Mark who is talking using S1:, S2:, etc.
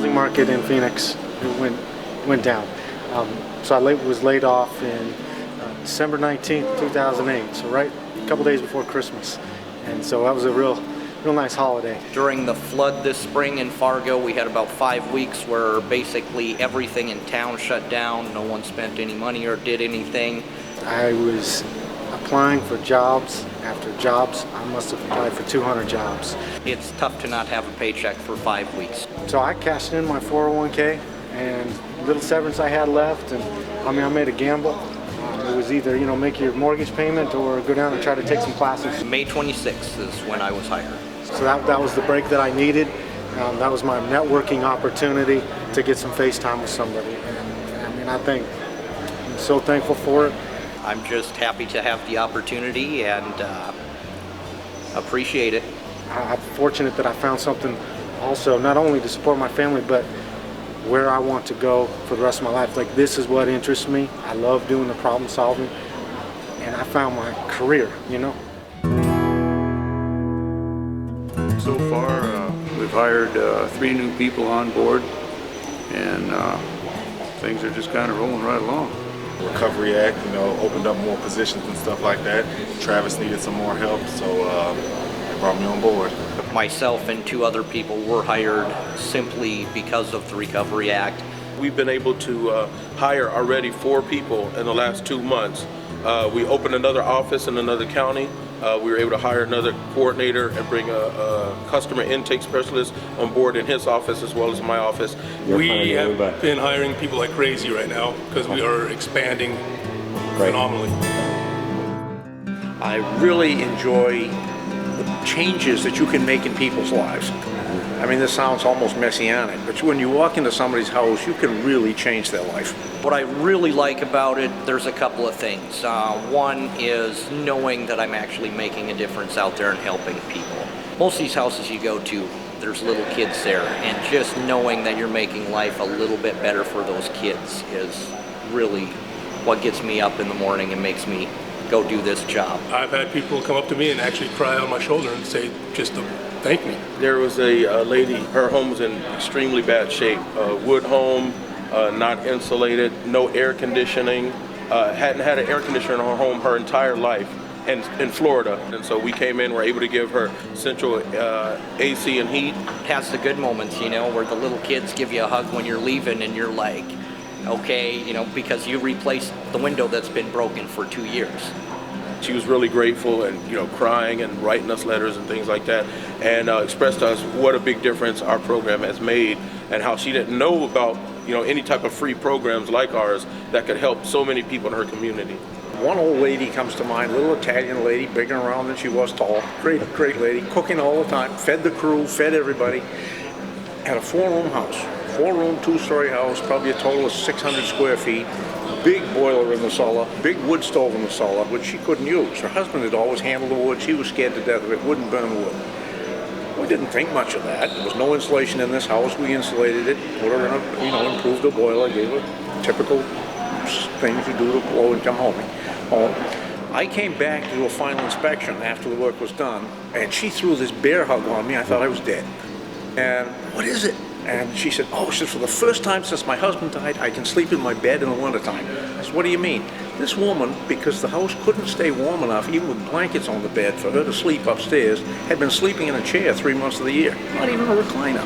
S1: housing market in Phoenix, it went down. So I was laid off in December 19th, 2008, so right a couple days before Christmas. And so that was a real nice holiday.
S2: During the flood this spring in Fargo, we had about 5 weeks where basically everything in town shut down. No one spent any money or did anything.
S1: I was applying for jobs after jobs. I must have applied for 200 jobs.
S2: It's tough to not have a paycheck for 5 weeks.
S1: So I cashed in my 401k and little severance I had left, and I made a gamble. It was either, make your mortgage payment or go down and try to take some classes.
S2: May 26th is when I was hired.
S1: So that was the break that I needed. That was my networking opportunity to get some face time with somebody. And I think I'm so thankful for it.
S2: I'm just happy to have the opportunity and appreciate it.
S1: I'm fortunate that I found something also, not only to support my family, but where I want to go for the rest of my life. Like, this is what interests me. I love doing the problem solving, and I found my career,
S3: So far, we've hired 3 new people on board, and things are just kind of rolling right along.
S4: Recovery Act, opened up more positions and stuff like that. Travis needed some more help, so they brought me on board.
S2: Myself and 2 other people were hired simply because of the Recovery Act.
S5: We've been able to hire already 4 people in the last 2 months. We opened another office in another county. We were able to hire another coordinator and bring a customer intake specialist on board in his office as well as my office.
S6: We have been hiring people like crazy right now because we are expanding phenomenally.
S7: I really enjoy the changes that you can make in people's lives. I mean, this sounds almost messianic, but when you walk into somebody's house, you can really change their life.
S2: What I really like about it, there's a couple of things. One is knowing that I'm actually making a difference out there and helping people. Most of these houses you go to, there's little kids there, and just knowing that you're making life a little bit better for those kids is really what gets me up in the morning and makes me go do this job.
S6: I've had people come up to me and actually cry on my shoulder and say, just to thank me.
S5: There was a lady, her home was in extremely bad shape. Wood home, not insulated, no air conditioning, hadn't had an air conditioner in her home her entire life in Florida. And so we came in, were able to give her central AC and heat.
S2: It has the good moments, where the little kids give you a hug when you're leaving and you're like, okay, because you replaced the window that's been broken for 2 years.
S5: She was really grateful and, crying and writing us letters and things like that, and expressed to us what a big difference our program has made and how she didn't know about, any type of free programs like ours that could help so many people in her community.
S7: One old lady comes to mind, little Italian lady, bigger around than she was tall. Great lady, cooking all the time, fed the crew, fed everybody. Had a 4-room house, 4-room, 2-story house, probably a total of 600 square feet. Big boiler in the cellar, big wood stove in the cellar, which she couldn't use. Her husband had always handled the wood. She was scared to death of it, wouldn't burn wood. We didn't think much of that. There was no insulation in this house. We insulated it, put her in a, improved the boiler, gave her typical things you do to blow and come home. I came back to do a final inspection after the work was done, and she threw this bear hug on me. I thought I was dead. And what is it? And she said, for the first time since my husband died, I can sleep in my bed in the wintertime. I said, what do you mean? This woman, because the house couldn't stay warm enough, even with blankets on the bed, for her to sleep upstairs, had been sleeping in a chair 3 months of the year. Not even a recliner.